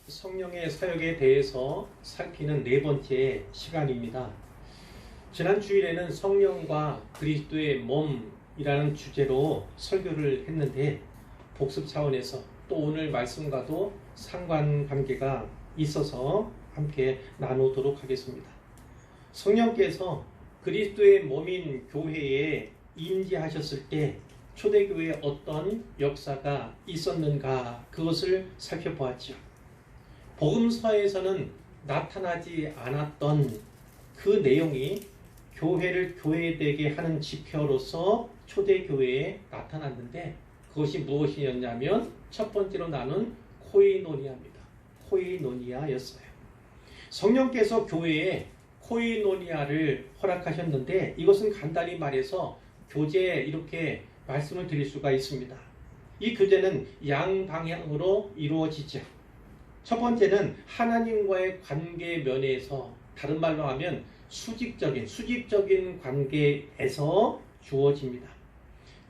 성령의 사역에 대해서 살피는 네 번째 시간입니다. 지난 주일에는 성령과 그리스도의 몸이라는 주제로 설교를 했는데 복습 차원에서 또 오늘 말씀과도 상관관계가 있어서 함께 나누도록 하겠습니다. 성령께서 그리스도의 몸인 교회에 임재하셨을 때 초대교회에 어떤 역사가 있었는가, 그것을 살펴보았죠. 복음서에서는 나타나지 않았던 그 내용이 교회를 교회되게 하는 지표로서 초대교회에 나타났는데, 그것이 무엇이었냐면 첫 번째로 나눈 코이노니아입니다. 코이노니아였어요. 성령께서 교회에 코이노니아를 허락하셨는데, 이것은 간단히 말해서 교제, 이렇게 말씀을 드릴 수가 있습니다. 이 교제는 양방향으로 이루어지죠. 첫 번째는 하나님과의 관계 면에서, 다른 말로 하면 수직적인 관계에서 주어집니다.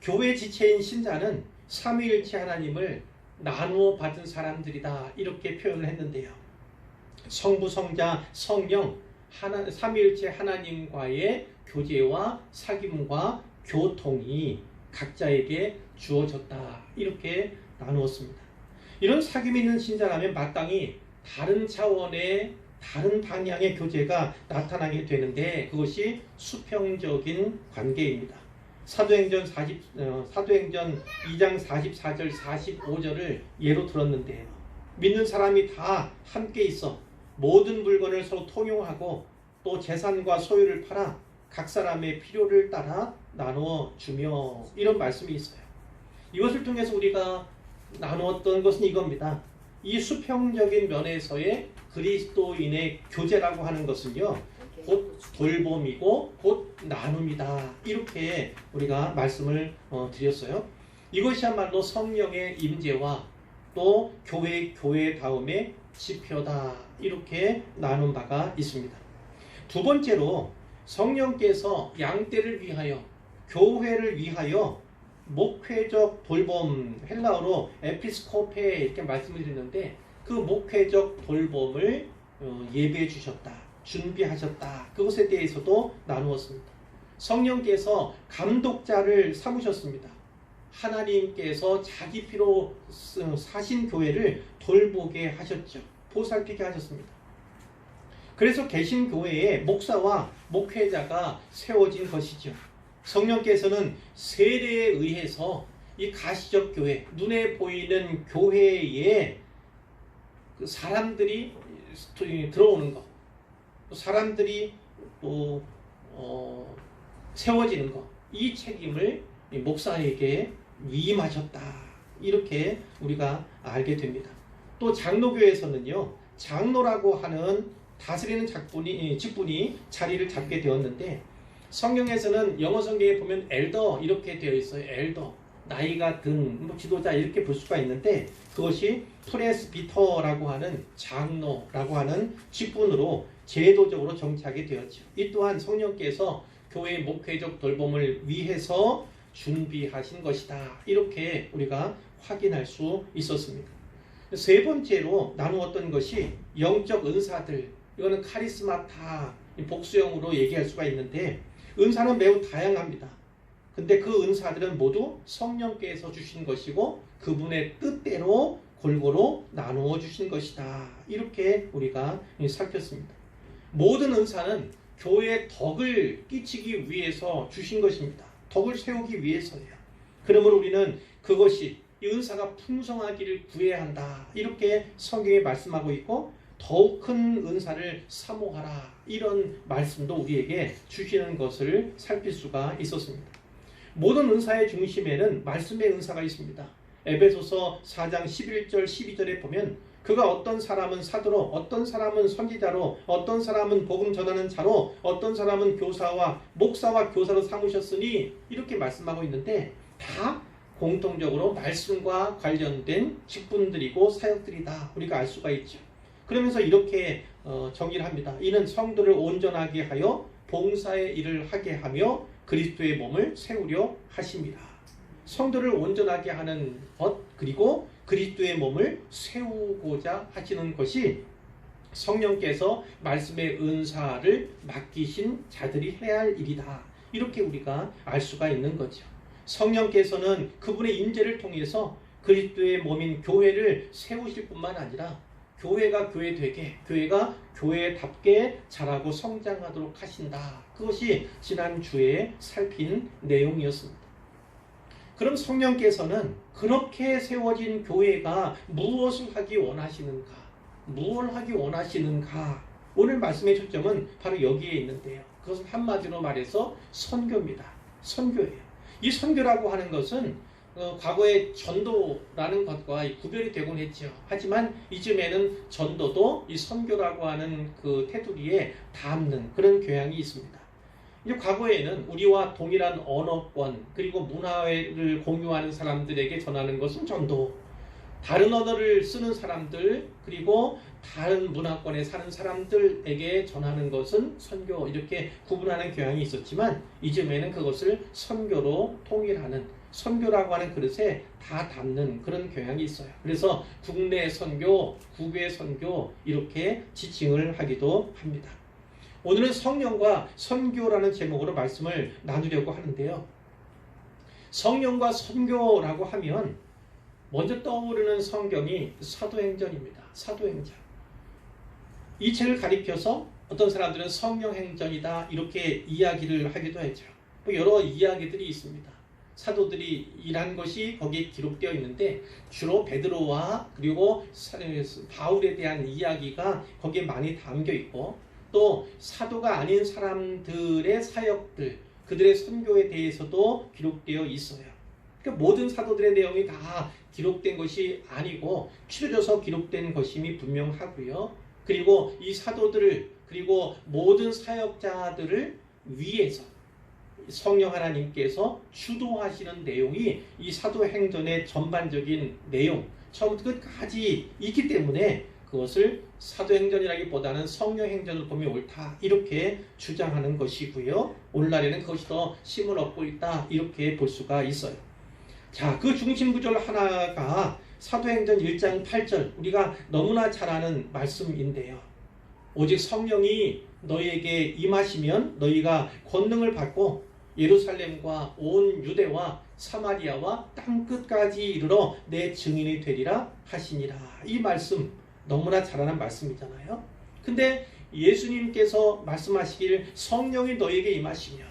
교회 지체인 신자는 삼위일체 하나님을 나누어 받은 사람들이다, 이렇게 표현을 했는데요. 성부, 성자, 성령, 삼위일체 하나님과의 교제와 사귐과 교통이 각자에게 주어졌다, 이렇게 나누었습니다. 이런 사귐이 있는 신자라면 마땅히 다른 차원의, 다른 방향의 교제가 나타나게 되는데, 그것이 수평적인 관계입니다. 사도행전 2장 44절 45절을 예로 들었는데요. 믿는 사람이 다 함께 있어 모든 물건을 서로 통용하고 또 재산과 소유를 팔아 각 사람의 필요를 따라 나누어 주며, 이런 말씀이 있어요. 이것을 통해서 우리가 나누었던 것은 이겁니다. 이 수평적인 면에서의 그리스도인의 교제라고 하는 것은요, 곧 돌봄이고 곧 나눔이다, 이렇게 우리가 말씀을 드렸어요. 이것이야말로 성령의 임재와 또 교회다움의 지표다, 이렇게 나눈 바가 있습니다. 두 번째로 성령께서 양떼를 위하여, 교회를 위하여 목회적 돌봄, 헬라어로 에피스코페 이렇게 말씀을 드렸는데, 그 목회적 돌봄을 예배해 주셨다, 준비하셨다, 그것에 대해서도 나누었습니다. 성령께서 감독자를 삼으셨습니다. 하나님께서 자기 피로 사신 교회를 돌보게 하셨죠. 보살피게 하셨습니다. 그래서 개신 교회에 목사와 목회자가 세워진 것이죠. 성령께서는 세례에 의해서 이 가시적 교회, 눈에 보이는 교회에 그 사람들이 들어오는 것, 사람들이 또 세워지는 것, 이 책임을 목사에게 위임하셨다, 이렇게 우리가 알게 됩니다. 또 장로교에서는요, 장로라고 하는 다스리는 직분이 자리를 잡게 되었는데, 성경에서는 영어 성경에 보면 엘더 이렇게 되어 있어요. 엘더, 나이가 든 지도자, 이렇게 볼 수가 있는데, 그것이 프레스비터라고 하는 장로라고 하는 직분으로 제도적으로 정착이 되었죠. 이 또한 성령께서 교회의 목회적 돌봄을 위해서 준비하신 것이다, 이렇게 우리가 확인할 수 있었습니다. 세 번째로 나누었던 것이 영적 은사들, 이거는 카리스마타, 복수형으로 얘기할 수가 있는데, 은사는 매우 다양합니다. 근데 그 은사들은 모두 성령께서 주신 것이고 그분의 뜻대로 골고루 나누어 주신 것이다, 이렇게 우리가 살폈습니다. 모든 은사는 교회에 덕을 끼치기 위해서 주신 것입니다. 덕을 세우기 위해서예요. 그러므로 우리는 그것이, 이 은사가 풍성하기를 구해야 한다, 이렇게 성경에 말씀하고 있고, 더욱 큰 은사를 사모하라, 이런 말씀도 우리에게 주시는 것을 살필 수가 있었습니다. 모든 은사의 중심에는 말씀의 은사가 있습니다. 에베소서 4장 11절 12절에 보면, 그가 어떤 사람은 사도로, 어떤 사람은 선지자로, 어떤 사람은 복음 전하는 자로, 어떤 사람은 교사와 목사와 교사로 삼으셨으니, 이렇게 말씀하고 있는데, 다 공통적으로 말씀과 관련된 직분들이고 사역들이다, 우리가 알 수가 있죠. 그러면서 이렇게 정의를 합니다. 이는 성도를 온전하게 하여 봉사의 일을 하게 하며 그리스도의 몸을 세우려 하심이라. 성도를 온전하게 하는 것, 그리고 그리스도의 몸을 세우고자 하시는 것이 성령께서 말씀의 은사를 맡기신 자들이 해야 할 일이다. 이렇게 우리가 알 수가 있는 거죠. 성령께서는 그분의 임재를 통해서 그리스도의 몸인 교회를 세우실 뿐만 아니라 교회가 교회되게, 교회가 교회답게 자라고 성장하도록 하신다. 그것이 지난주에 살핀 내용이었습니다. 그럼 성령께서는 그렇게 세워진 교회가 무엇을 하기 원하시는가? 무엇을 하기 원하시는가? 오늘 말씀의 초점은 바로 여기에 있는데요. 그것은 한마디로 말해서 선교입니다. 선교예요. 이 선교라고 하는 것은 과거에 전도라는 것과 구별이 되곤 했죠. 하지만 이쯤에는 전도도 이 선교라고 하는 그 테두리에 담는 그런 교양이 있습니다. 이제 과거에는 우리와 동일한 언어권 그리고 문화를 공유하는 사람들에게 전하는 것은 전도, 다른 언어를 쓰는 사람들 그리고 다른 문화권에 사는 사람들에게 전하는 것은 선교, 이렇게 구분하는 교양이 있었지만 이즘에는 그것을 선교로 통일하는, 선교라고 하는 그릇에 다 담는 그런 교양이 있어요. 그래서 국내 선교, 국외 선교 이렇게 지칭을 하기도 합니다. 오늘은 성령과 선교라는 제목으로 말씀을 나누려고 하는데요. 성령과 선교라고 하면 먼저 떠오르는 성경이 사도행전입니다. 사도행전. 이 책을 가리켜서 어떤 사람들은 성령행전이다 이렇게 이야기를 하기도 하죠. 여러 이야기들이 있습니다. 사도들이 일한 것이 거기에 기록되어 있는데 주로 베드로와 그리고 바울에 대한 이야기가 거기에 많이 담겨 있고, 또 사도가 아닌 사람들의 사역들, 그들의 선교에 대해서도 기록되어 있어요. 그러니까 모든 사도들의 내용이 다 기록된 것이 아니고 추려져서 기록된 것임이 분명하고요. 그리고 이 사도들을, 그리고 모든 사역자들을 위해서 성령 하나님께서 주도하시는 내용이 이 사도행전의 전반적인 내용, 처음부터 끝까지 있기 때문에 그것을 사도행전이라기보다는 성령행전을 보면 옳다 이렇게 주장하는 것이고요. 오늘날에는 그것이 더 힘을 얻고 있다 이렇게 볼 수가 있어요. 자, 그 중심 구절 하나가 사도행전 1장 8절, 우리가 너무나 잘 아는 말씀인데요. 오직 성령이 너희에게 임하시면 너희가 권능을 받고 예루살렘과 온 유대와 사마리아와 땅끝까지 이르러 내 증인이 되리라 하시니라. 이 말씀 너무나 잘 아는 말씀이잖아요. 근데 예수님께서 말씀하시길 성령이 너희에게 임하시면,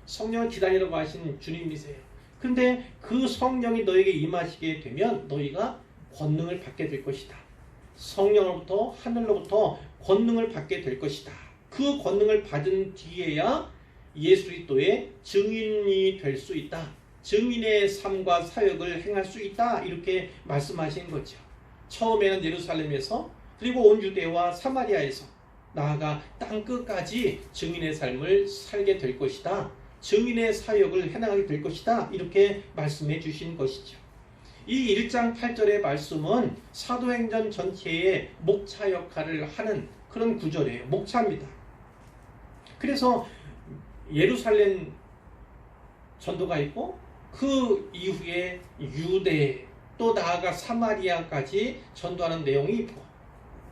성령을 기다리라고 하신 주님이세요. 근데 그 성령이 너에게 임하시게 되면 너희가 권능을 받게 될 것이다. 성령으로부터, 하늘로부터 권능을 받게 될 것이다. 그 권능을 받은 뒤에야 예수 그리스도의 증인이 될 수 있다. 증인의 삶과 사역을 행할 수 있다. 이렇게 말씀하신 거죠. 처음에는 예루살렘에서, 그리고 온 유대와 사마리아에서, 나아가 땅끝까지 증인의 삶을 살게 될 것이다. 증인의 사역을 해나가게 될 것이다. 이렇게 말씀해 주신 것이죠. 이 1장 8절의 말씀은 사도행전 전체의 목차 역할을 하는 그런 구절이에요. 목차입니다. 그래서 예루살렘 전도가 있고 그 이후에 유대, 또 나아가 사마리아까지 전도하는 내용이 있고,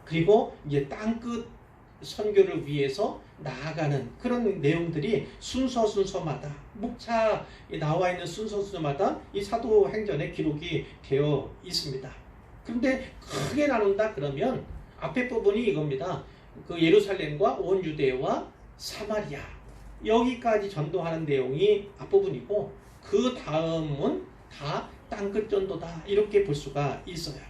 그리고 이제 땅끝 선교를 위해서 나아가는 그런 내용들이 순서마다, 목차에 나와 있는 순서마다 이 사도행전에 기록이 되어 있습니다. 그런데 크게 나눈다 그러면 앞에 부분이 이겁니다. 그 예루살렘과 온 유대와 사마리아, 여기까지 전도하는 내용이 앞부분이고, 그 다음은 다 땅끝 전도다 이렇게 볼 수가 있어요.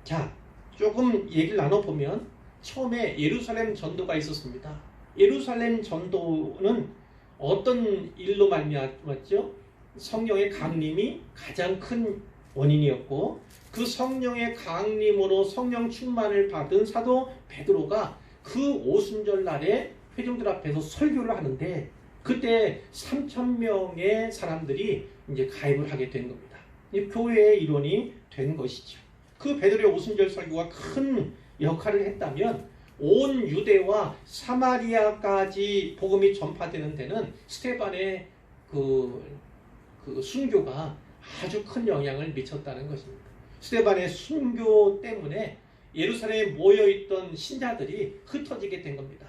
자, 조금 얘기를 나눠보면 처음에 예루살렘 전도가 있었습니다. 예루살렘 전도는 어떤 일로 말미암았죠? 성령의 강림이 가장 큰 원인이었고, 그 성령의 강림으로 성령 충만을 받은 사도 베드로가 그 오순절 날에 회중들 앞에서 설교를 하는데, 그때 3,000명의 사람들이 이제 가입을 하게 된 겁니다. 교회의 일원이 된 것이죠. 그 베드로의 오순절 설교가 큰 역할을 했다면, 온 유대와 사마리아까지 복음이 전파되는 데는 스데반의 그 순교가 아주 큰 영향을 미쳤다는 것입니다. 스데반의 순교 때문에 예루살렘에 모여있던 신자들이 흩어지게 된 겁니다.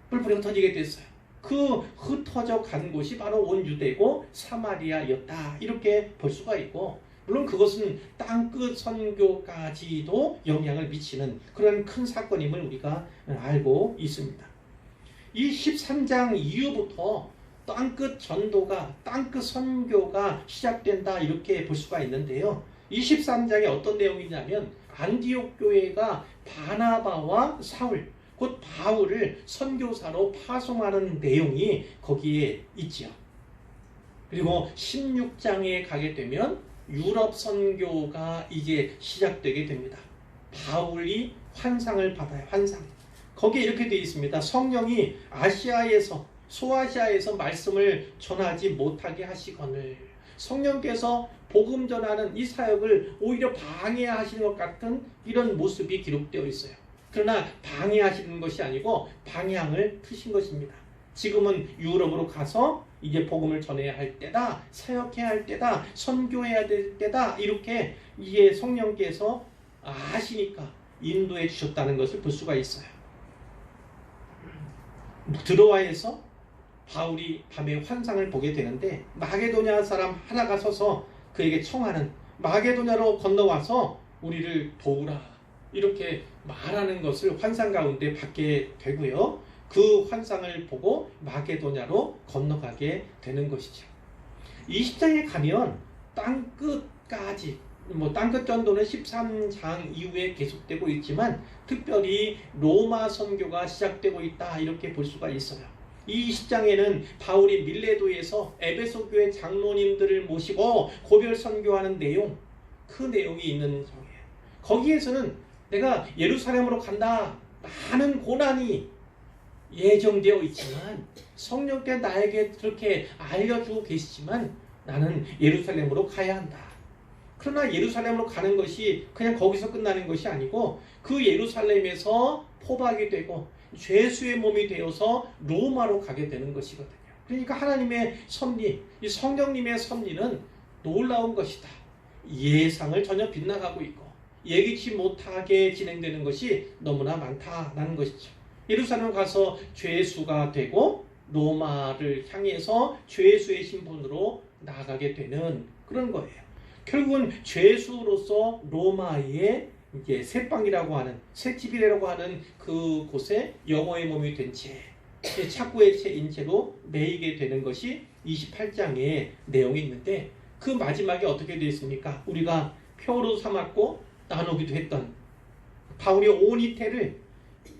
뿔뿔이 흩어지게 됐어요. 그 흩어져 간 곳이 바로 온 유대고 사마리아였다. 이렇게 볼 수가 있고, 물론 그것은 땅끝 선교까지도 영향을 미치는 그런 큰 사건임을 우리가 알고 있습니다. 이 13장 이후부터 땅끝 전도가, 땅끝 선교가 시작된다 이렇게 볼 수가 있는데요. 23장에 어떤 내용이냐면 안디옥 교회가 바나바와 사울, 곧 바울을 선교사로 파송하는 내용이 거기에 있지요. 그리고 16장에 가게 되면 유럽 선교가 이제 시작되게 됩니다. 바울이 환상을 받아요. 환상. 거기에 이렇게 되어 있습니다. 성령이 아시아에서, 소아시아에서 말씀을 전하지 못하게 하시거늘, 성령께서 복음 전하는 이 사역을 오히려 방해하시는 것 같은 이런 모습이 기록되어 있어요. 그러나 방해하시는 것이 아니고 방향을 트신 것입니다. 지금은 유럽으로 가서 이제 복음을 전해야 할 때다, 사역해야 할 때다, 선교해야 될 때다, 이렇게 이게 성령께서 아시니까 인도해 주셨다는 것을 볼 수가 있어요. 드로아에서 바울이 밤에 환상을 보게 되는데 마게도냐 사람 하나가 서서 그에게 청하는, 마게도냐로 건너와서 우리를 도우라, 이렇게 말하는 것을 환상 가운데 받게 되고요. 그 환상을 보고 마게도냐로 건너가게 되는 것이죠. 20장에 가면 땅끝까지, 땅끝 전도는 13장 이후에 계속되고 있지만 특별히 로마 선교가 시작되고 있다 이렇게 볼 수가 있어요. 이 20장에는 바울이 밀레도에서 에베소 교회 장로님들을 모시고 고별 선교하는 내용, 그 내용이 있는 장이에요. 거기에서는 내가 예루살렘으로 간다, 많은 고난이 예정되어 있지만 성령께 나에게 그렇게 알려주고 계시지만 나는 예루살렘으로 가야 한다. 그러나 예루살렘으로 가는 것이 그냥 거기서 끝나는 것이 아니고 그 예루살렘에서 포박이 되고 죄수의 몸이 되어서 로마로 가게 되는 것이거든요. 그러니까 하나님의 섭리, 이 성령님의 섭리는 놀라운 것이다. 예상을 전혀 빗나가고 있고 예기치 못하게 진행되는 것이 너무나 많다라는 것이죠. 예루살렘 가서 죄수가 되고 로마를 향해서 죄수의 신분으로 나아가게 되는 그런 거예요. 결국은 죄수로서 로마의 이제 새빵이라고 하는, 새집이라고 하는 그 곳에 영어의 몸이 된 채, 착구의 채인 채로 매이게 되는 것이 28장의 내용이 있는데, 그 마지막에 어떻게 되어 있습니까? 우리가 표로 삼았고 나누기도 했던 바울이 온 이태를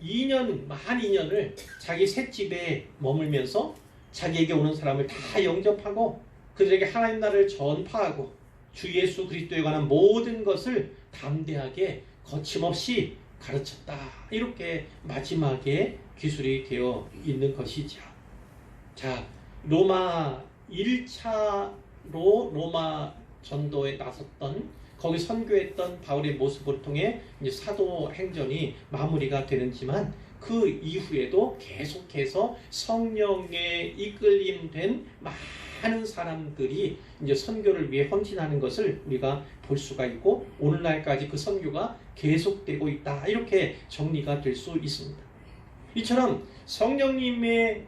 2년, 만 2년을 자기 셋집에 머물면서 자기에게 오는 사람을 다 영접하고 그들에게 하나님 나라를 전파하고 주 예수 그리스도에 관한 모든 것을 담대하게 거침없이 가르쳤다. 이렇게 마지막에 기술이 되어 있는 것이죠. 자, 로마 1차로 로마 전도에 나섰던, 거기 선교했던 바울의 모습을 통해 이제 사도행전이 마무리가 되는지만 그 이후에도 계속해서 성령에 이끌림된 많은 사람들이 이제 선교를 위해 헌신하는 것을 우리가 볼 수가 있고 오늘날까지 그 선교가 계속되고 있다. 이렇게 정리가 될 수 있습니다. 이처럼 성령님의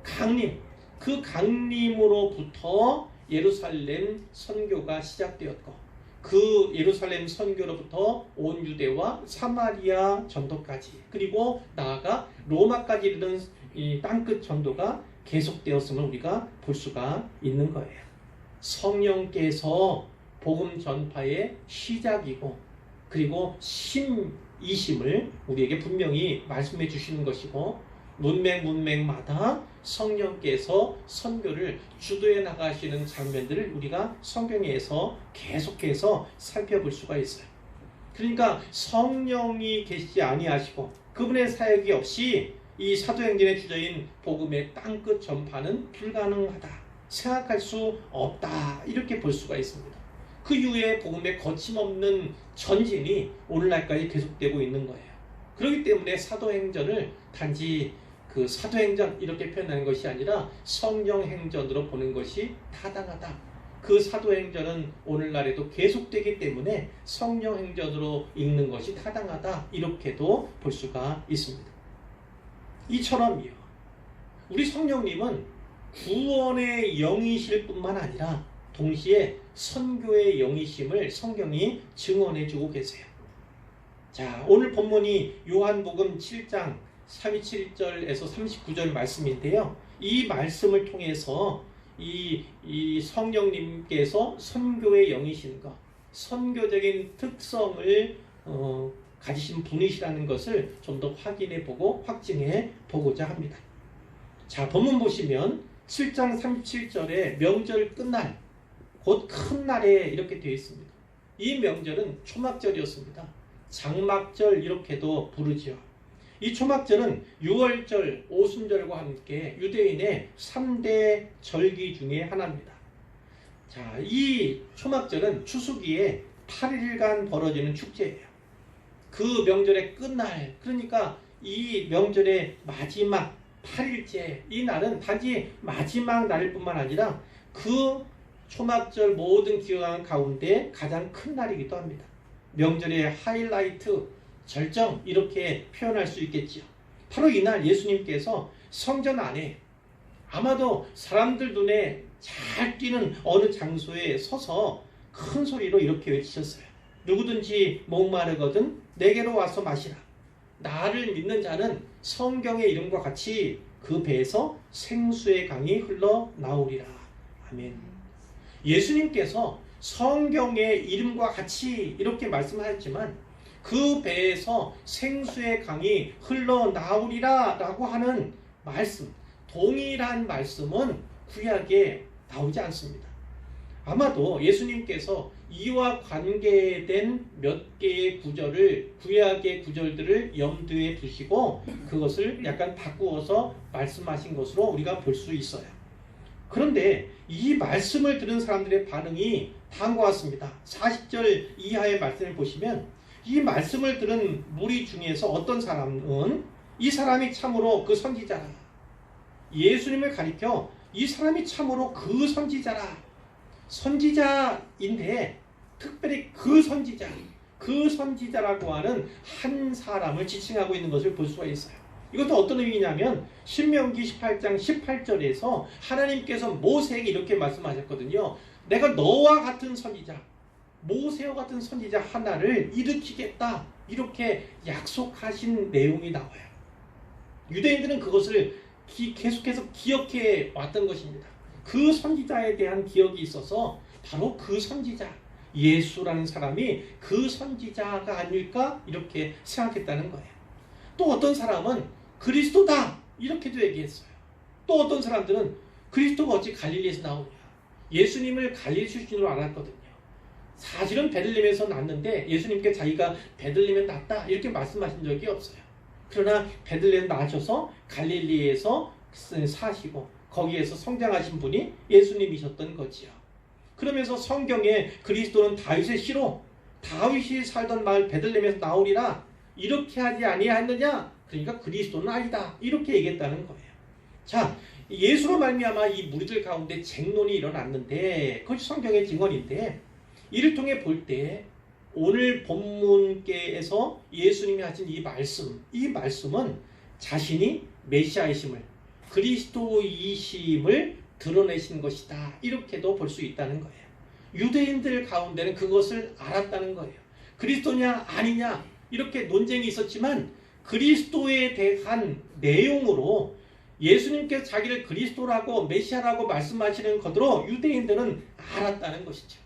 강림, 그 강림으로부터 예루살렘 선교가 시작되었고 그 예루살렘 선교로부터 온 유대와 사마리아 전도까지, 그리고 나아가 로마까지 이르는 이 땅끝 전도가 계속되었음을 우리가 볼 수가 있는 거예요. 성령께서 복음 전파의 시작이고 그리고 신이심을 우리에게 분명히 말씀해 주시는 것이고, 문맥마다 성령께서 선교를 주도해 나가시는 장면들을 우리가 성경에서 계속해서 살펴볼 수가 있어요. 그러니까 성령이 계시지 아니하시고 그분의 사역이 없이 이 사도행전의 주제인 복음의 땅끝 전파는 불가능하다, 생각할 수 없다, 이렇게 볼 수가 있습니다. 그 이후에 복음의 거침없는 전진이 오늘날까지 계속되고 있는 거예요. 그렇기 때문에 사도행전을 단지 그 사도행전 이렇게 표현하는 것이 아니라 성령행전으로 보는 것이 타당하다. 그 사도행전은 오늘날에도 계속되기 때문에 성령행전으로 읽는 것이 타당하다 이렇게도 볼 수가 있습니다. 이처럼요, 우리 성령님은 구원의 영이실 뿐만 아니라 동시에 선교의 영이심을 성경이 증언해주고 계세요. 자, 오늘 본문이 요한복음 7장 37절에서 39절 말씀인데요. 이 말씀을 통해서 이 성령님께서 선교의 영이신 것, 선교적인 특성을 가지신 분이시라는 것을 좀 더 확인해 보고 확증해 보고자 합니다. 자, 본문 보시면 7장 37절에 명절 끝날, 곧 큰 날에 이렇게 되어 있습니다. 이 명절은 초막절이었습니다. 장막절 이렇게도 부르죠. 이 초막절은 유월절, 오순절과 함께 유대인의 3대 절기 중에 하나입니다. 자, 이 초막절은 추수기에 8일간 벌어지는 축제예요. 그 명절의 끝날, 그러니까 이 명절의 마지막 8일째, 이 날은 단지 마지막 날일 뿐만 아니라 그 초막절 모든 기간 가운데 가장 큰 날이기도 합니다. 명절의 하이라이트, 절정 이렇게 표현할 수 있겠지요. 바로 이날 예수님께서 성전 안에 아마도 사람들 눈에 잘 띄는 어느 장소에 서서 큰 소리로 이렇게 외치셨어요. 누구든지 목마르거든 내게로 와서 마시라. 나를 믿는 자는 성경의 이름과 같이 그 배에서 생수의 강이 흘러나오리라. 아멘. 예수님께서 성경의 이름과 같이 이렇게 말씀하셨지만 그 배에서 생수의 강이 흘러나오리라 라고 하는 말씀, 동일한 말씀은 구약에 나오지 않습니다. 아마도 예수님께서 이와 관계된 몇 개의 구절을, 구약의 구절들을 염두에 두시고 그것을 약간 바꾸어서 말씀하신 것으로 우리가 볼 수 있어요. 그런데 이 말씀을 들은 사람들의 반응이 다음과 같습니다. 40절 이하의 말씀을 보시면 이 말씀을 들은 무리 중에서 어떤 사람은 이 사람이 참으로 그 선지자라. 예수님을 가리켜 이 사람이 참으로 그 선지자라. 선지자인데 특별히 그 선지자라고 하는 한 사람을 지칭하고 있는 것을 볼 수가 있어요. 이것도 어떤 의미냐면 신명기 18장 18절에서 하나님께서 모세에게 이렇게 말씀하셨거든요. 내가 너와 같은 선지자, 모세와 같은 선지자 하나를 일으키겠다 이렇게 약속하신 내용이 나와요. 유대인들은 그것을 계속해서 기억해 왔던 것입니다. 그 선지자에 대한 기억이 있어서 바로 그 선지자 예수라는 사람이 그 선지자가 아닐까 이렇게 생각했다는 거예요. 또 어떤 사람은 그리스도다 이렇게도 얘기했어요. 또 어떤 사람들은 그리스도가 어찌 갈릴리에서 나오냐, 예수님을 갈릴리 출신으로 알았거든요. 사실은 베들레헴에서 났는데 예수님께 자기가 베들레헴에 났다 이렇게 말씀하신 적이 없어요. 그러나 베들레헴 나셔서 갈릴리에서 사시고 거기에서 성장하신 분이 예수님이셨던 거지요. 그러면서 성경에 그리스도는 다윗의 씨로 다윗이 살던 마을 베들레헴에서 나오리라 이렇게 하지 아니하였느냐, 그러니까 그리스도는 아니다 이렇게 얘기했다는 거예요. 자, 예수로 말미암아 이 무리들 가운데 쟁론이 일어났는데 그것이 성경의 증언인데 이를 통해 볼 때 오늘 본문께에서 예수님이 하신 이 말씀은 자신이 메시아이심을, 그리스도이심을 드러내신 것이다 이렇게도 볼 수 있다는 거예요. 유대인들 가운데는 그것을 알았다는 거예요. 그리스도냐 아니냐 이렇게 논쟁이 있었지만 그리스도에 대한 내용으로 예수님께서 자기를 그리스도라고 메시아라고 말씀하시는 것으로 유대인들은 알았다는 것이죠.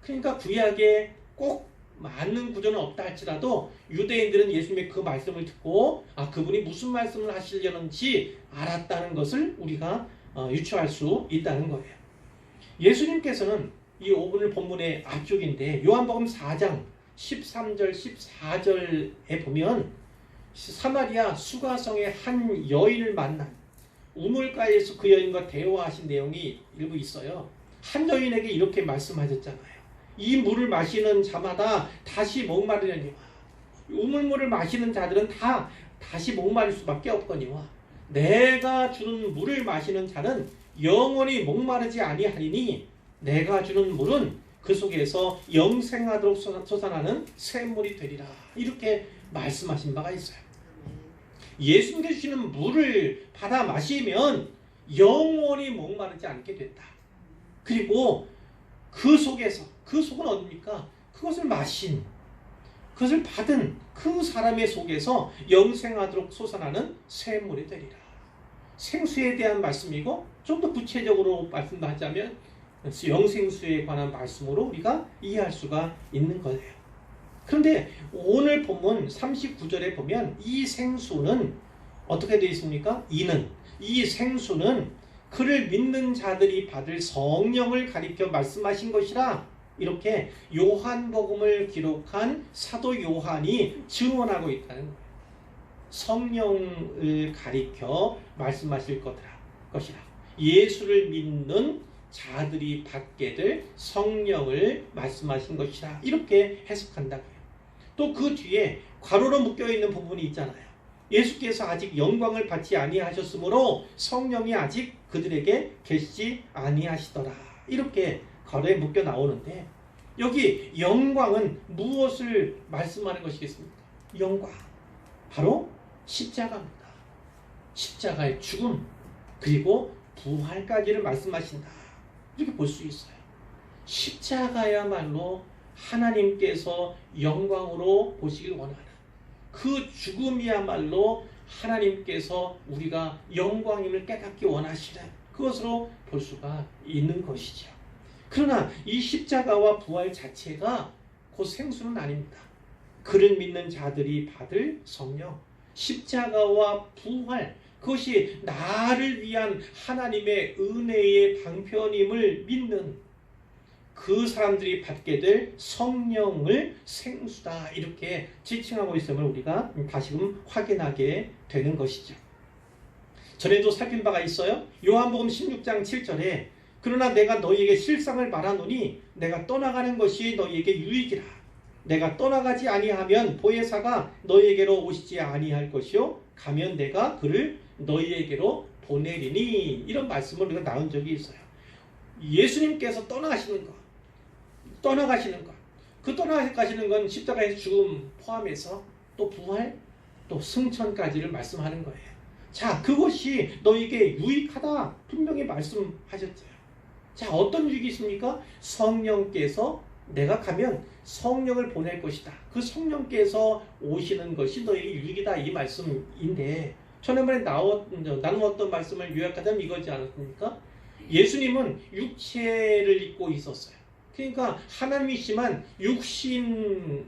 그러니까 구약에 꼭 맞는 구조는 없다 할지라도 유대인들은 예수님의 그 말씀을 듣고 그분이 무슨 말씀을 하시려는지 알았다는 것을 우리가 유추할 수 있다는 거예요. 예수님께서는 이 오늘 본문의 앞쪽인데 요한복음 4장 13절 14절에 보면 사마리아 수가성의 한 여인을 만난 우물가에서 그 여인과 대화하신 내용이 일부 있어요. 한 여인에게 이렇게 말씀하셨잖아요. 이 물을 마시는 자마다 다시 목마르려니와 우물물을 마시는 자들은 다 다시 목마를 수밖에 없거니와 내가 주는 물을 마시는 자는 영원히 목마르지 아니하리니 내가 주는 물은 그 속에서 영생하도록 솟아나는 샘물이 되리라. 이렇게 말씀하신 바가 있어요. 예수님께서 주시는 물을 받아 마시면 영원히 목마르지 않게 된다. 그리고 그 속에서, 그 속은 어딥니까? 그것을 마신, 그것을 받은 그 사람의 속에서 영생하도록 솟아나는 샘물이 되리라. 생수에 대한 말씀이고, 좀 더 구체적으로 말씀하자면 영생수에 관한 말씀으로 우리가 이해할 수가 있는 거예요. 그런데 오늘 본문 39절에 보면 이 생수는 어떻게 되어 있습니까? 이 생수는 그를 믿는 자들이 받을 성령을 가리켜 말씀하신 것이라, 이렇게 요한복음을 기록한 사도 요한이 증언하고 있다는 거예요. 성령을 가리켜 말씀하실 것이라. 예수를 믿는 자들이 받게 될 성령을 말씀하신 것이라, 이렇게 해석한다고요. 또 그 뒤에 괄호로 묶여있는 부분이 있잖아요. 예수께서 아직 영광을 받지 아니하셨으므로 성령이 아직 그들에게 계시지 아니하시더라. 이렇게 괄호에 묶여 나오는데, 여기 영광은 무엇을 말씀하는 것이겠습니까? 영광, 바로 십자가입니다. 십자가의 죽음 그리고 부활까지를 말씀하신다. 이렇게 볼 수 있어요. 십자가야말로 하나님께서 영광으로 보시길 원하는, 그 죽음이야말로 하나님께서 우리가 영광임을 깨닫기 원하시는 그것으로 볼 수가 있는 것이죠. 그러나 이 십자가와 부활 자체가 곧 생수는 아닙니다. 그를 믿는 자들이 받을 성령, 십자가와 부활, 그것이 나를 위한 하나님의 은혜의 방편임을 믿는 그 사람들이 받게 될 성령을 생수다, 이렇게 지칭하고 있음을 우리가 다시금 확인하게 되는 것이죠. 전에도 살핀 바가 있어요. 요한복음 16장 7절에 그러나 내가 너희에게 실상을 말하노니 내가 떠나가는 것이 너희에게 유익이라. 내가 떠나가지 아니하면 보혜사가 너희에게로 오시지 아니할 것이요 가면 내가 그를 너희에게로 보내리니. 이런 말씀을 우리가 나온 적이 있어요. 예수님께서 떠나가시는 것, 그 떠나가시는 건 십자가에서 죽음 포함해서 또 부활, 또 승천까지를 말씀하는 거예요. 자, 그것이 너에게 유익하다 분명히 말씀하셨어요. 자, 어떤 유익이 있습니까? 성령께서 내가 가면 성령을 보낼 것이다. 그 성령께서 오시는 것이 너에게 유익이다, 이 말씀인데, 전에만에 나누었던 말씀을 요약하자면 이거지 않았습니까? 예수님은 육체를 입고 있었어요. 그러니까 하나님이시만 육신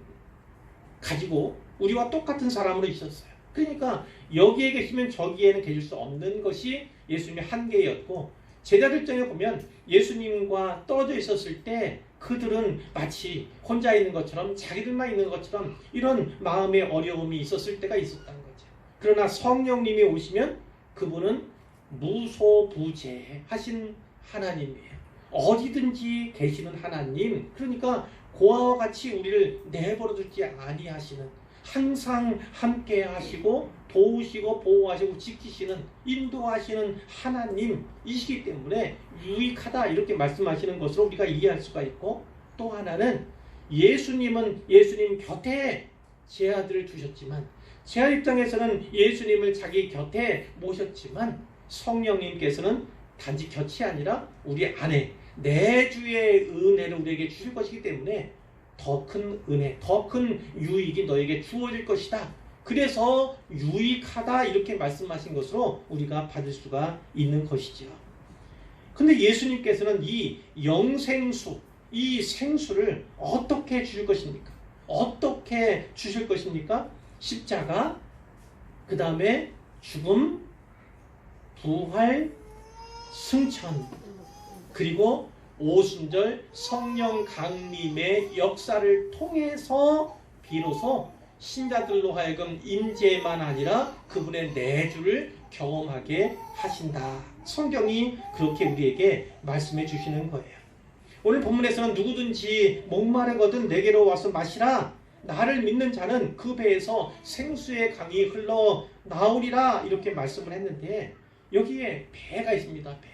가지고 우리와 똑같은 사람으로 있었어요. 그러니까 여기에 계시면 저기에는 계실 수 없는 것이 예수님의 한계였고, 제자들장에 보면 예수님과 떨어져 있었을 때 그들은 마치 혼자 있는 것처럼, 자기들만 있는 것처럼 이런 마음의 어려움이 있었을 때가 있었다는 거죠. 그러나 성령님이 오시면 그분은 무소부재하신 하나님이에요. 어디든지 계시는 하나님, 그러니까 고아와 같이 우리를 내버려 두지 아니하시는, 항상 함께 하시고 도우시고 보호하시고 지키시는, 인도하시는 하나님이시기 때문에 유익하다, 이렇게 말씀하시는 것으로 우리가 이해할 수가 있고, 또 하나는 예수님은 예수님 곁에 제 아들을 두셨지만, 제 아들 입장에서는 예수님을 자기 곁에 모셨지만, 성령님께서는 단지 곁이 아니라 우리 안에 내주의 은혜를 우리에게 주실 것이기 때문에 더 큰 은혜, 더 큰 유익이 너에게 주어질 것이다. 그래서 유익하다, 이렇게 말씀하신 것으로 우리가 받을 수가 있는 것이죠. 근데 예수님께서는 이 영생수, 이 생수를 어떻게 주실 것입니까? 어떻게 주실 것입니까? 십자가, 그 다음에 죽음, 부활, 승천, 그리고 오순절 성령 강림의 역사를 통해서 비로소 신자들로 하여금 임재만 아니라 그분의 내주를 경험하게 하신다. 성경이 그렇게 우리에게 말씀해 주시는 거예요. 오늘 본문에서는 누구든지 목마르거든 내게로 와서 마시라. 나를 믿는 자는 그 배에서 생수의 강이 흘러 나오리라, 이렇게 말씀을 했는데, 여기에 배가 있습니다. 배.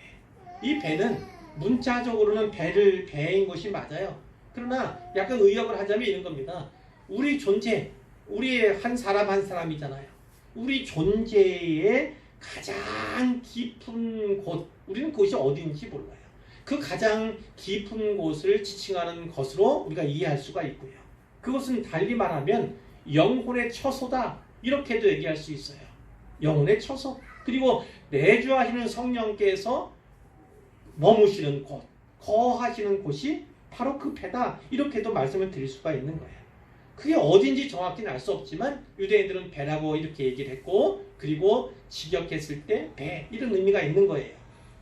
이 배는 문자적으로는 배인 것이 맞아요. 그러나 약간 의역을 하자면 이런 겁니다. 우리 존재, 우리의 한 사람 한 사람이잖아요. 우리 존재의 가장 깊은 곳, 우리는 그것이 어디인지 몰라요. 그 가장 깊은 곳을 지칭하는 것으로 우리가 이해할 수가 있고요. 그것은 달리 말하면 영혼의 처소다, 이렇게도 얘기할 수 있어요. 영혼의 처소. 그리고 내주하시는 성령께서 머무시는 곳, 거하시는 곳이 바로 그 배다, 이렇게도 말씀을 드릴 수가 있는 거예요. 그게 어딘지 정확히는 알 수 없지만 유대인들은 배라고 이렇게 얘기를 했고, 그리고 직역했을 때 배, 이런 의미가 있는 거예요.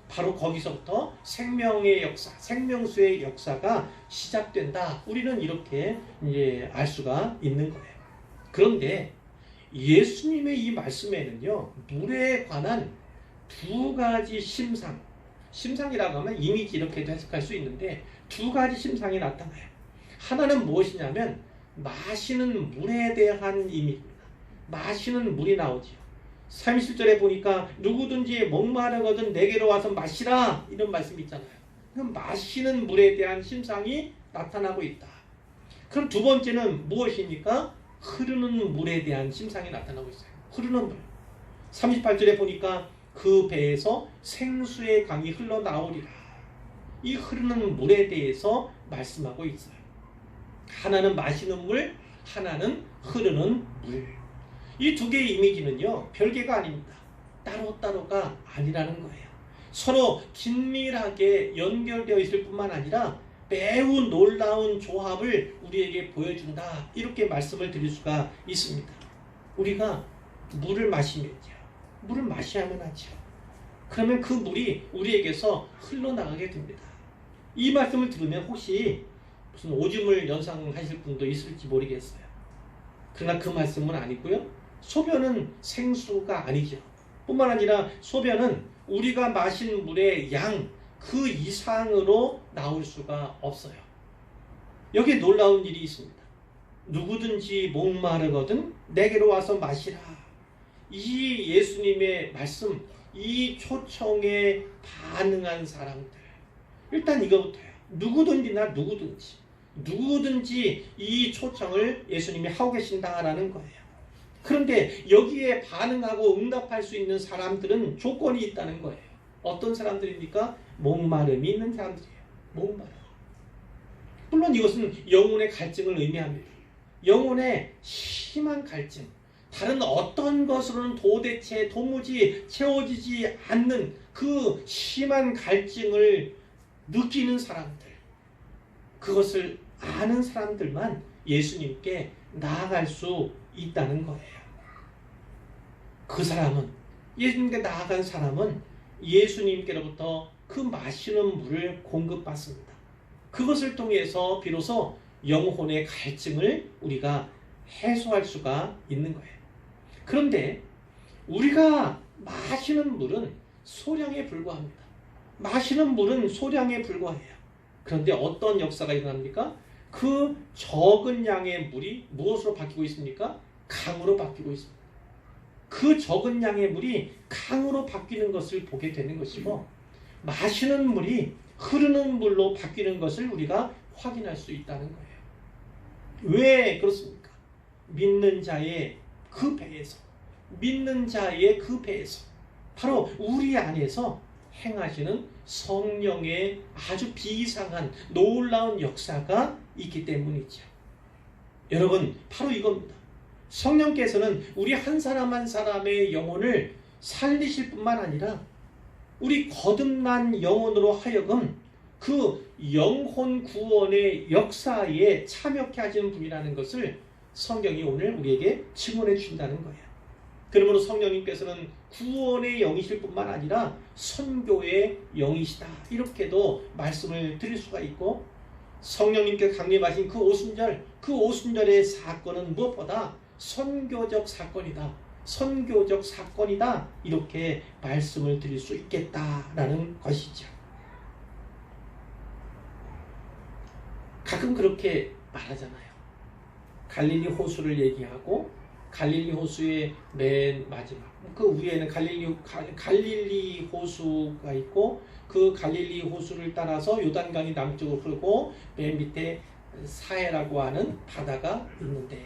바로 거기서부터 생명의 역사, 생명수의 역사가 시작된다, 우리는 이렇게 이제 알 수가 있는 거예요. 그런데 예수님의 이 말씀에는요, 물에 관한 두 가지 심상이라고 하면 이미지, 이렇게도 해석할 수 있는데 두 가지 심상이 나타나요. 하나는 무엇이냐면 마시는 물에 대한 이미지입니다. 마시는 물이 나오지요. 37절에 보니까 누구든지 목마르거든 내게로 와서 마시라, 이런 말씀이 있잖아요. 그럼 마시는 물에 대한 심상이 나타나고 있다. 그럼 두 번째는 무엇입니까? 흐르는 물에 대한 심상이 나타나고 있어요. 흐르는 물. 38절에 보니까 그 배에서 생수의 강이 흘러나오리라. 이 흐르는 물에 대해서 말씀하고 있어요. 하나는 마시는 물, 하나는 흐르는 물. 이 두 개의 이미지는요, 별개가 아닙니다. 따로따로가 아니라는 거예요. 서로 긴밀하게 연결되어 있을 뿐만 아니라 매우 놀라운 조합을 우리에게 보여준다, 이렇게 말씀을 드릴 수가 있습니다. 우리가 물을 마시면요, 물을 마셔야만 하죠. 그러면 그 물이 우리에게서 흘러나가게 됩니다. 이 말씀을 들으면 혹시 무슨 오줌을 연상하실 분도 있을지 모르겠어요. 그러나 그 말씀은 아니고요, 소변은 생수가 아니죠. 뿐만 아니라 소변은 우리가 마신 물의 양 그 이상으로 나올 수가 없어요. 여기에 놀라운 일이 있습니다. 누구든지 목마르거든 내게로 와서 마시라. 이 예수님의 말씀, 이 초청에 반응한 사람들, 일단 이거부터요. 누구든지 이 초청을 예수님이 하고 계신다라는 거예요. 그런데 여기에 반응하고 응답할 수 있는 사람들은 조건이 있다는 거예요. 어떤 사람들입니까? 목마름이 있는 사람들이에요. 목마름. 물론 이것은 영혼의 갈증을 의미합니다. 영혼의 심한 갈증, 다른 어떤 것으로는 도무지 채워지지 않는 그 심한 갈증을 느끼는 사람들, 그것을 아는 사람들만 예수님께 나아갈 수 있다는 거예요. 그 사람은, 예수님께 나아간 사람은 예수님께로부터 그 마시는 물을 공급받습니다. 그것을 통해서 비로소 영혼의 갈증을 우리가 해소할 수가 있는 거예요. 그런데 우리가 마시는 물은 소량에 불과합니다. 마시는 물은 소량에 불과해요. 그런데 어떤 역사가 일어납니까? 그 적은 양의 물이 무엇으로 바뀌고 있습니까? 강으로 바뀌고 있습니다. 그 적은 양의 물이 강으로 바뀌는 것을 보게 되는 것이고, 마시는 물이 흐르는 물로 바뀌는 것을 우리가 확인할 수 있다는 거예요. 왜 그렇습니까? 믿는 자의 그 배에서, 바로 우리 안에서 행하시는 성령의 아주 비상한 놀라운 역사가 있기 때문이죠. 여러분, 바로 이겁니다. 성령께서는 우리 한 사람 한 사람의 영혼을 살리실 뿐만 아니라 우리 거듭난 영혼으로 하여금 그 영혼 구원의 역사에 참여케 하시는 분이라는 것을 성경이 오늘 우리에게 증언해 주신다는 거예요. 그러므로 성령님께서는 구원의 영이실 뿐만 아니라 선교의 영이시다, 이렇게도 말씀을 드릴 수가 있고, 성령님께 강림하신 그 오순절의 사건은 무엇보다 선교적 사건이다, 이렇게 말씀을 드릴 수 있겠다라는 것이죠. 가끔 그렇게 말하잖아요. 갈릴리 호수를 얘기하고 갈릴리 호수의 맨 마지막, 그 위에는 갈릴리 호수가 있고, 그 갈릴리 호수를 따라서 요단강이 남쪽으로 흐르고 맨 밑에 사해라고 하는 바다가 있는데,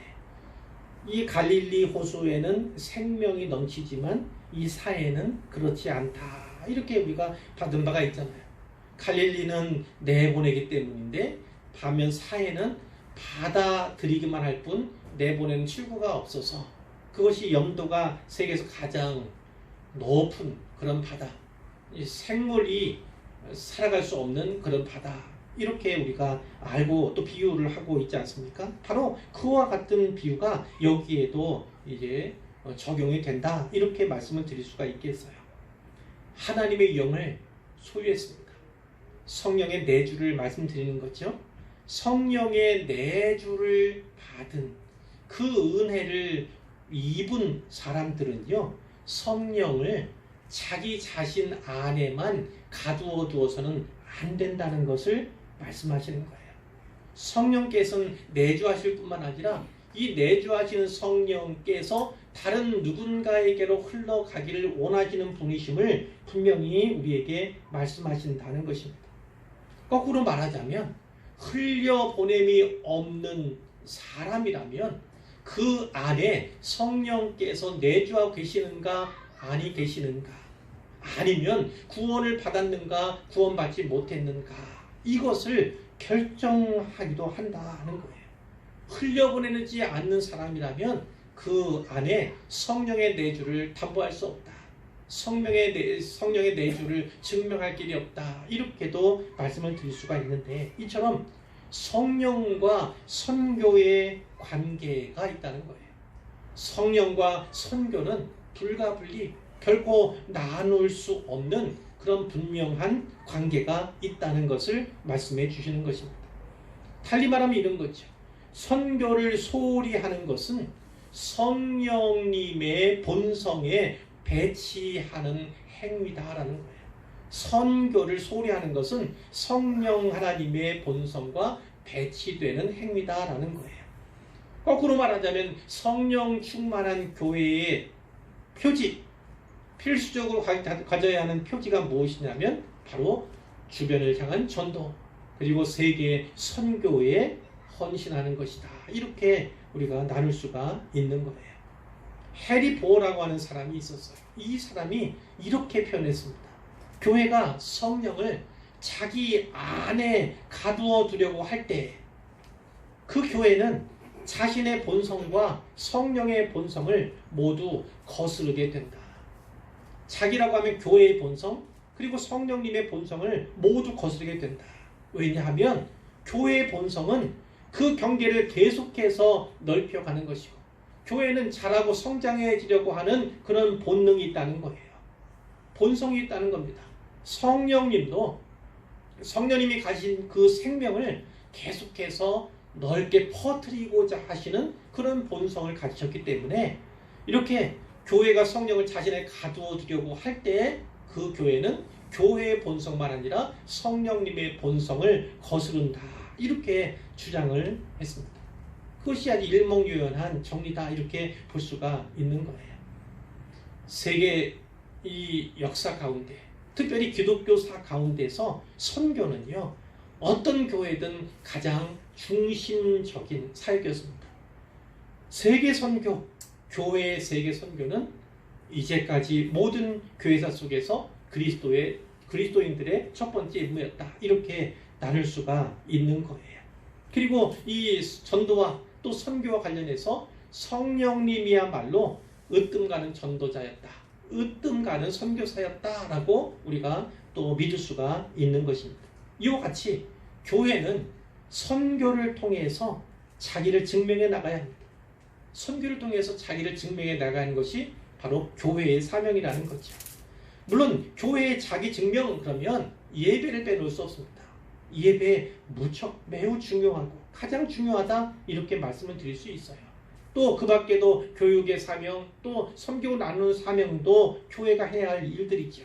이 갈릴리 호수에는 생명이 넘치지만 이 사해는 그렇지 않다, 이렇게 우리가 받은 바가 있잖아요. 갈릴리는 내보내기 때문인데 반면 사해는 받아들이기만 할 뿐 내보내는 출구가 없어서, 그것이 염도가 세계에서 가장 높은 그런 바다, 생물이 살아갈 수 없는 그런 바다, 이렇게 우리가 알고 또 비유를 하고 있지 않습니까? 바로 그와 같은 비유가 여기에도 이제 적용이 된다, 이렇게 말씀을 드릴 수가 있겠어요. 하나님의 영을 소유했습니다. 성령의 내주를 말씀드리는 거죠. 성령의 내주를 받은 그 은혜를 입은 사람들은요, 성령을 자기 자신 안에만 가두어 두어서는 안 된다는 것을 말씀하시는 거예요. 성령께서는 내주하실 뿐만 아니라 이 내주하시는 성령께서 다른 누군가에게로 흘러가기를 원하시는 분이심을 분명히 우리에게 말씀하신다는 것입니다. 거꾸로 말하자면 흘려보냄이 없는 사람이라면 그 안에 성령께서 내주하고 계시는가 아니 계시는가, 아니면 구원을 받았는가 구원받지 못했는가, 이것을 결정하기도 한다는 거예요. 흘려보내지 않는 사람이라면 그 안에 성령의 내주를 담보할 수 없다, 성령의 내주를 증명할 길이 없다, 이렇게도 말씀을 드릴 수가 있는데, 이처럼 성령과 선교의 관계가 있다는 거예요. 성령과 선교는 불가분리, 결코 나눌 수 없는 그런 분명한 관계가 있다는 것을 말씀해 주시는 것입니다. 달리 말하면 이런 거죠. 선교를 소홀히 하는 것은 성령님의 본성에 배치하는 행위다라는 거예요. 선교를 소홀히 하는 것은 성령 하나님의 본성과 배치되는 행위다라는 거예요. 거꾸로 말하자면 성령 충만한 교회의 표지, 필수적으로 가져야 하는 표지가 무엇이냐면 바로 주변을 향한 전도, 그리고 세계 선교에 헌신하는 것이다, 이렇게 우리가 나눌 수가 있는 거예요. 해리 보어라고 하는 사람이 있었어요. 이 사람이 이렇게 표현했습니다. 교회가 성령을 자기 안에 가두어 두려고 할 때 그 교회는 자신의 본성과 성령의 본성을 모두 거스르게 된다. 자기라고 하면 교회의 본성, 그리고 성령님의 본성을 모두 거스르게 된다. 왜냐하면 교회의 본성은 그 경계를 계속해서 넓혀가는 것이고, 교회는 자라고 성장해지려고 하는 그런 본능이 있다는 거예요. 본성이 있다는 겁니다. 성령님도 성령님이 가진 그 생명을 계속해서 넓게 퍼뜨리고자 하시는 그런 본성을 가지셨기 때문에, 이렇게 교회가 성령을 자신에 가두어 두려고 할 때 그 교회는 교회의 본성만 아니라 성령님의 본성을 거스른다, 이렇게 주장을 했습니다. 그것이 아주 일목요연한 정리다, 이렇게 볼 수가 있는 거예요. 세계 이 역사 가운데, 특별히 기독교사 가운데서 선교는요, 어떤 교회든 가장 중심적인 사역이었습니다. 세계 선교, 교회의 세계 선교는 이제까지 모든 교회사 속에서 그리스도인들의 첫 번째 임무였다, 이렇게 나눌 수가 있는 거예요. 그리고 이 전도와 또 선교와 관련해서 성령님이야말로 으뜸가는 전도자였다, 으뜸가는 선교사였다라고 우리가 또 믿을 수가 있는 것입니다. 이와 같이 교회는 선교를 통해서 자기를 증명해 나가야 합니다. 선교를 통해서 자기를 증명해 나가는 것이 바로 교회의 사명이라는 거죠. 물론 교회의 자기 증명, 그러면 예배를 빼놓을 수 없습니다. 예배 무척 매우 중요하고 가장 중요하다, 이렇게 말씀을 드릴 수 있어요. 또 그 밖에도 교육의 사명, 또 선교 나누는 사명도 교회가 해야 할 일들이죠.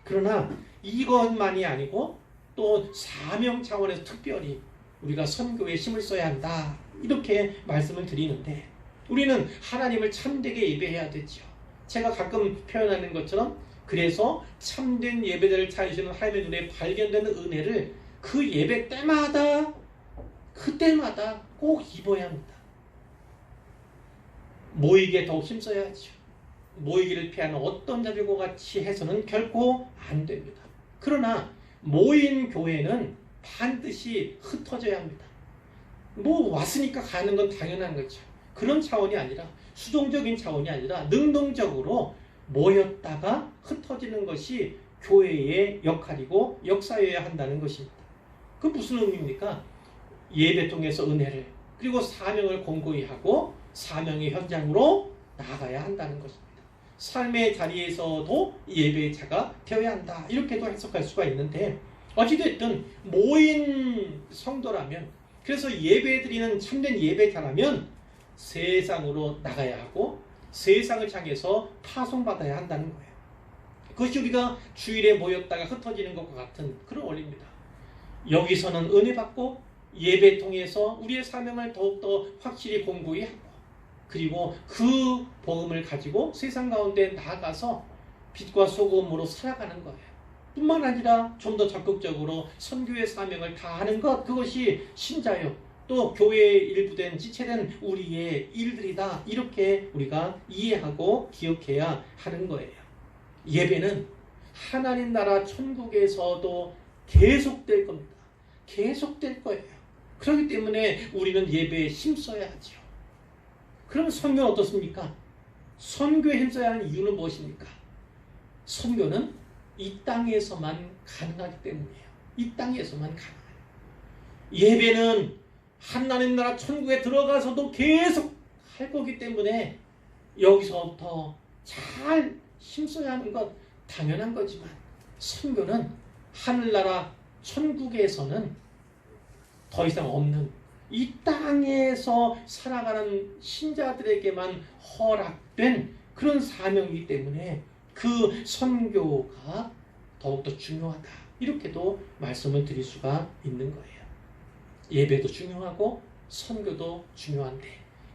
그러나 이것만이 아니고 또 사명 차원에서 특별히 우리가 선교에 힘을 써야 한다, 이렇게 말씀을 드리는데, 우리는 하나님을 참되게 예배해야 되죠. 제가 가끔 표현하는 것처럼 그래서 참된 예배자를 찾으시는 하나님의 눈에 발견되는 은혜를 그 예배 때마다 그때마다 꼭 입어야 합니다. 모이기에 더욱 힘써야 하죠. 모이기를 피하는 어떤 자들과 같이 해서는 결코 안 됩니다. 그러나 모인 교회는 반드시 흩어져야 합니다. 뭐 왔으니까 가는 건 당연한 거죠. 그런 차원이 아니라 수동적인 차원이 아니라 능동적으로 모였다가 흩어지는 것이 교회의 역할이고 역사여야 한다는 것입니다. 그 무슨 의미입니까? 예배 통해서 은혜를 그리고 사명을 공고히 하고 사명의 현장으로 나아가야 한다는 것입니다. 삶의 자리에서도 예배자가 되어야 한다. 이렇게도 해석할 수가 있는데 어찌됐든 모인 성도라면 그래서 예배드리는 참된 예배자라면 세상으로 나가야 하고 세상을 향해서 파송받아야 한다는 거예요. 그것이 우리가 주일에 모였다가 흩어지는 것과 같은 그런 원리입니다. 여기서는 은혜 받고 예배 통해서 우리의 사명을 더욱더 확실히 공고히 하고 그리고 그 복음을 가지고 세상 가운데 나아가서 빛과 소금으로 살아가는 거예요. 뿐만 아니라 좀 더 적극적으로 선교의 사명을 다하는 것, 그것이 신자요 또 교회의 일부된 지체된 우리의 일들이다. 이렇게 우리가 이해하고 기억해야 하는 거예요. 예배는 하나님 나라 천국에서도 계속될 겁니다. 계속될 거예요. 그렇기 때문에 우리는 예배에 힘써야 하죠. 그럼 선교는 어떻습니까? 선교에 힘써야 하는 이유는 무엇입니까? 선교는 이 땅에서만 가능하기 때문이에요. 이 땅에서만 가능해요. 예배는 하나님 나라 천국에 들어가서도 계속 할 거기 때문에 여기서부터 잘 힘써야 하는 것 당연한 거지만 선교는 하늘나라 천국에서는 더 이상 없는 이 땅에서 살아가는 신자들에게만 허락된 그런 사명이기 때문에 그 선교가 더욱더 중요하다. 이렇게도 말씀을 드릴 수가 있는 거예요. 예배도 중요하고 선교도 중요한데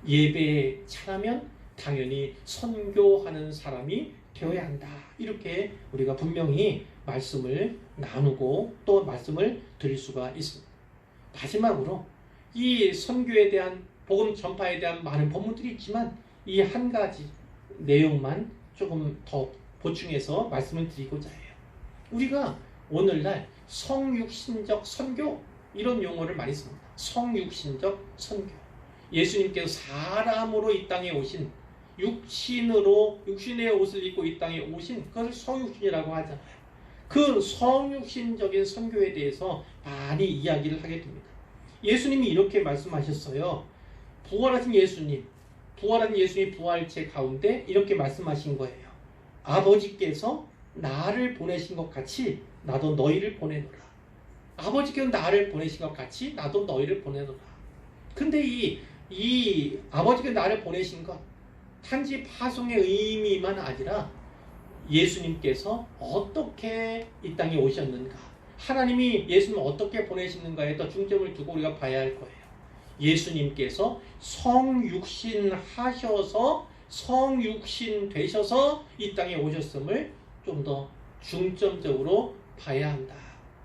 예배에 차라면 당연히 선교하는 사람이 되어야 한다. 이렇게 우리가 분명히 말씀을 나누고 또 말씀을 드릴 수가 있습니다. 마지막으로 이 선교에 대한 복음 전파에 대한 많은 본문들이 있지만 이 한 가지 내용만 조금 더 보충해서 말씀을 드리고자 해요. 우리가 오늘날 성육신적 선교 이런 용어를 많이 씁니다. 성육신적 선교. 예수님께서 사람으로 이 땅에 오신 육신의 옷을 입고 이 땅에 오신 그것을 성육신이라고 하잖아요. 그 성육신적인 선교에 대해서 많이 이야기를 하게 됩니다. 예수님이 이렇게 말씀하셨어요. 부활하신 예수님 부활체 가운데 이렇게 말씀하신 거예요. 아버지께서 나를 보내신 것 같이 나도 너희를 보내노라. 아버지께서 나를 보내신 것 같이 나도 너희를 보내노라. 근데 이 아버지께서 나를 보내신 것 단지 파송의 의미만 아니라 예수님께서 어떻게 이 땅에 오셨는가, 하나님이 예수님을 어떻게 보내시는가에 더 중점을 두고 우리가 봐야 할 거예요. 예수님께서 성육신 하셔서 성육신 되셔서 이 땅에 오셨음을 좀 더 중점적으로 봐야 한다,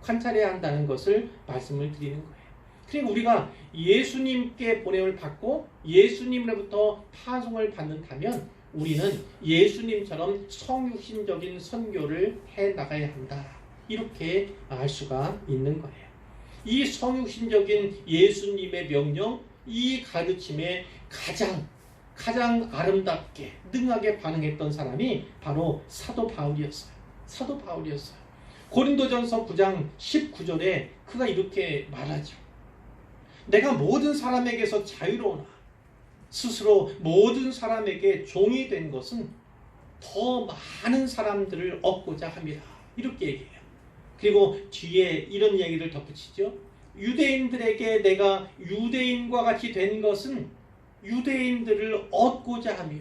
관찰해야 한다는 것을 말씀을 드리는 거예요. 그러니까 우리가 예수님께 보냄을 받고 예수님으로부터 파송을 받는다면 우리는 예수님처럼 성육신적인 선교를 해 나가야 한다. 이렇게 알 수가 있는 거예요. 이 성육신적인 예수님의 명령, 이 가르침에 가장 아름답게 능하게 반응했던 사람이 바로 사도 바울이었어요. 고린도전서 9장 19절에 그가 이렇게 말하죠. 내가 모든 사람에게서 자유로우나 스스로 모든 사람에게 종이 된 것은 더 많은 사람들을 얻고자 합니다. 이렇게 얘기해요. 그리고 뒤에 이런 얘기를 덧붙이죠. 유대인들에게 내가 유대인과 같이 된 것은 유대인들을 얻고자 하며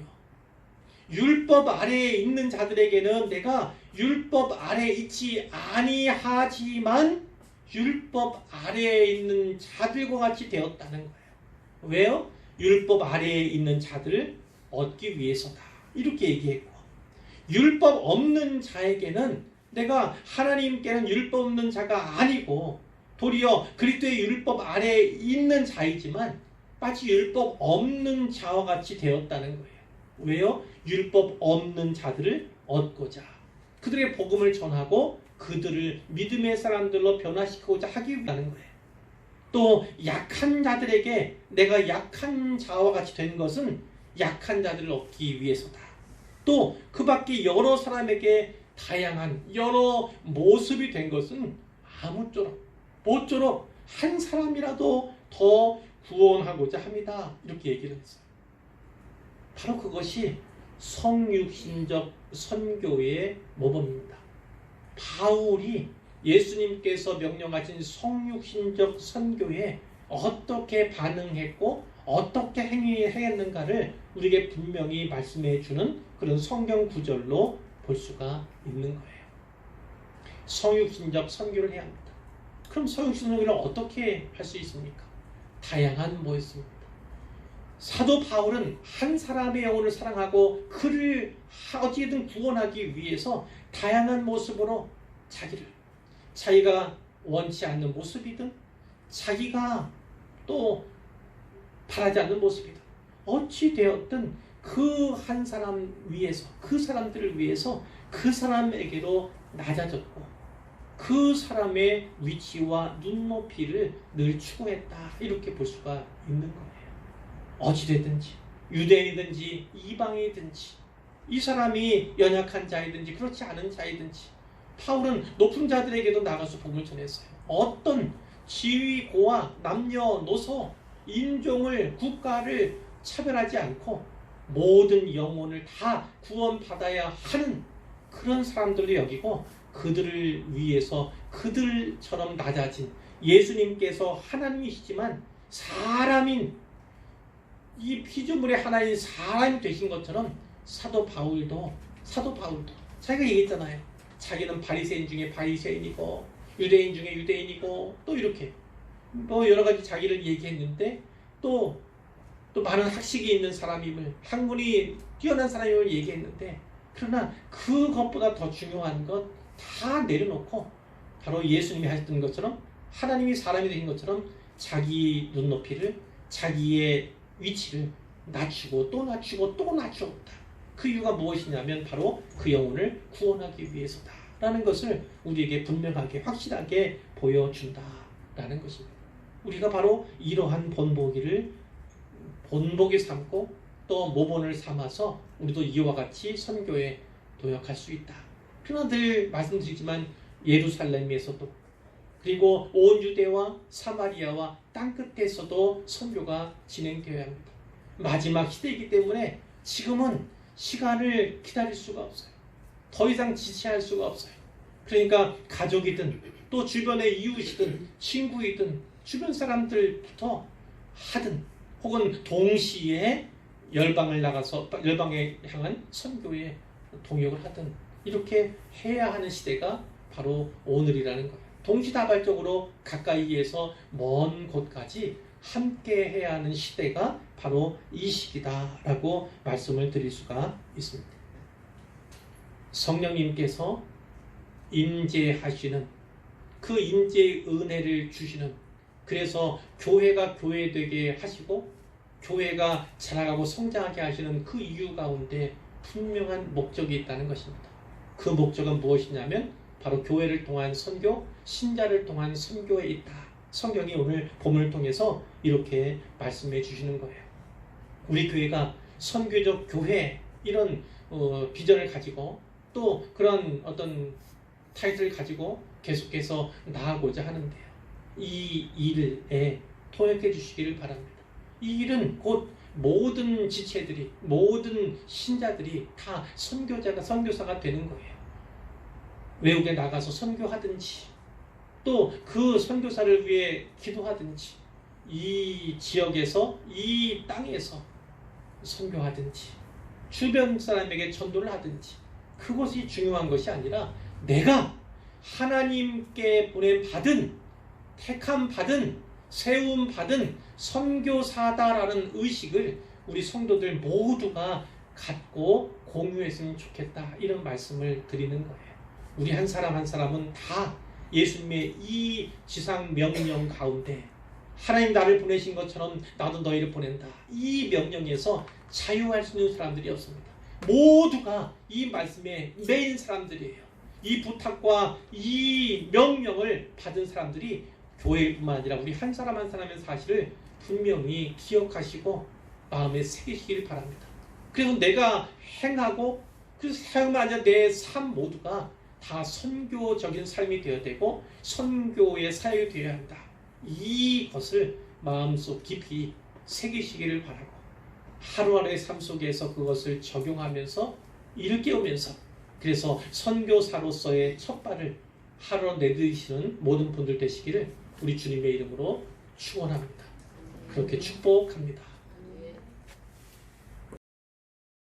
율법 아래에 있는 자들에게는 내가 율법 아래에 있지 아니하지만 율법 아래에 있는 자들과 같이 되었다는 거예요. 왜요? 율법 아래에 있는 자들을 얻기 위해서다. 이렇게 얘기했고, 율법 없는 자에게는 내가 하나님께는 율법 없는 자가 아니고 도리어 그리스도의 율법 아래에 있는 자이지만 마치 율법 없는 자와 같이 되었다는 거예요. 왜요? 율법 없는 자들을 얻고자, 그들의 복음을 전하고 그들을 믿음의 사람들로 변화시키고자 하기 위하는 거예요. 또 약한 자들에게 내가 약한 자와 같이 된 것은 약한 자들을 얻기 위해서다. 또 그 밖에 여러 사람에게 다양한 여러 모습이 된 것은 모쪼록 한 사람이라도 더 구원하고자 합니다. 이렇게 얘기를 했어요. 바로 그것이 성육신적 선교의 모범입니다. 바울이 예수님께서 명령하신 성육신적 선교에 어떻게 반응했고 어떻게 행했는가를 우리에게 분명히 말씀해 주는 그런 성경 구절로 볼 수가 있는 거예요. 성육신적 선교를 해야 합니다. 그럼 성육신적 선교를 어떻게 할 수 있습니까? 다양한 모습입니다. 사도 바울은 한 사람의 영혼을 사랑하고 그를 어디든 구원하기 위해서 다양한 모습으로 자기가 원치 않는 모습이든 자기가 또 바라지 않는 모습이든 어찌 되었든 그 한 사람 위해서, 그 사람들을 위해서 그 사람에게로 낮아졌고 그 사람의 위치와 눈높이를 늘 추구했다. 이렇게 볼 수가 있는 거예요. 어찌되든지 유대인이든지 이방이든지 이 사람이 연약한 자이든지 그렇지 않은 자이든지 바울은 높은 자들에게도 나가서 복음을 전했어요. 어떤 지위고와 남녀노소, 인종을, 국가를 차별하지 않고 모든 영혼을 다 구원받아야 하는 그런 사람들을 여기고 그들을 위해서 그들처럼 낮아진 예수님께서 하나님이시지만 사람인 이 피조물의 하나인 사람이 되신 것처럼 사도 바울도 자기가 얘기했잖아요. 자기는 바리새인 중에 바리새인이고 유대인 중에 유대인이고 또 이렇게 뭐 여러 가지 자기를 얘기했는데 또 많은 학식이 있는 사람임을, 학문이 뛰어난 사람임을 얘기했는데, 그러나 그것보다 더 중요한 것 다 내려놓고 바로 예수님이 하셨던 것처럼 하나님이 사람이 되신 것처럼 자기 눈높이를, 자기의 위치를 낮추고 또 낮추고 또 낮추었다. 그 이유가 무엇이냐면 바로 그 영혼을 구원하기 위해서다라는 것을 우리에게 분명하게 확실하게 보여준다라는 것입니다. 우리가 바로 이러한 본보기 삼고 또 모본을 삼아서 우리도 이와 같이 선교에 도역할 수 있다. 그러나 늘 말씀드리지만 예루살렘에서도 그리고 온 유대와 사마리아와 땅끝에서도 선교가 진행되어야 합니다. 마지막 시대이기 때문에 지금은 시간을 기다릴 수가 없어요. 더 이상 지체할 수가 없어요. 그러니까 가족이든 또 주변의 이웃이든 친구이든 주변 사람들부터 하든 혹은 동시에 열방에 향한 선교에 동역을 하든 이렇게 해야 하는 시대가 바로 오늘이라는 거예요. 동시다발적으로 가까이에서 먼 곳까지 함께 해야 하는 시대가 바로 이 시기다라고 말씀을 드릴 수가 있습니다. 성령님께서 임재하시는 그 임재의 은혜를 주시는, 그래서 교회가 교회되게 하시고 교회가 자라가고 성장하게 하시는 그 이유 가운데 분명한 목적이 있다는 것입니다. 그 목적은 무엇이냐면 바로 교회를 통한 선교, 신자를 통한 선교에 있다. 성경이 오늘 본문을 통해서 이렇게 말씀해 주시는 거예요. 우리 교회가 선교적 교회 이런 비전을 가지고 또 그런 어떤 타이틀을 가지고 계속해서 나아가고자 하는데요. 이 일에 통역해 주시기를 바랍니다. 이 일은 곧 모든 지체들이, 모든 신자들이 다 선교사가 되는 거예요. 외국에 나가서 선교하든지 또 그 선교사를 위해 기도하든지 이 지역에서, 이 땅에서 선교하든지 주변 사람에게 전도를 하든지 그것이 중요한 것이 아니라 내가 하나님께 택함 받은 세움 받은 선교사다라는 의식을 우리 성도들 모두가 갖고 공유했으면 좋겠다, 이런 말씀을 드리는 거예요. 우리 한 사람 한 사람은 다 예수님의 이 지상 명령 가운데 하나님 나를 보내신 것처럼 나도 너희를 보낸다, 이 명령에서 자유할 수 있는 사람들이 없습니다. 모두가 이 말씀에 매인 사람들이에요. 이 부탁과 이 명령을 받은 사람들이 교회뿐만 아니라 우리 한 사람 한 사람의 사실을 분명히 기억하시고 마음에 새기시길 바랍니다. 그래서 내가 행하고 그 삶이 아니라 내 삶 모두가 다 선교적인 삶이 되어야 되고 선교의 사역이 되어야 한다, 이것을 마음속 깊이 새기시기를 바라고 하루하루의 삶 속에서 그것을 적용하면서 일깨우면서, 그래서 선교사로서의 첫 발을 하루 내디디시는 모든 분들 되시기를 우리 주님의 이름으로 축원합니다. 그렇게 축복합니다.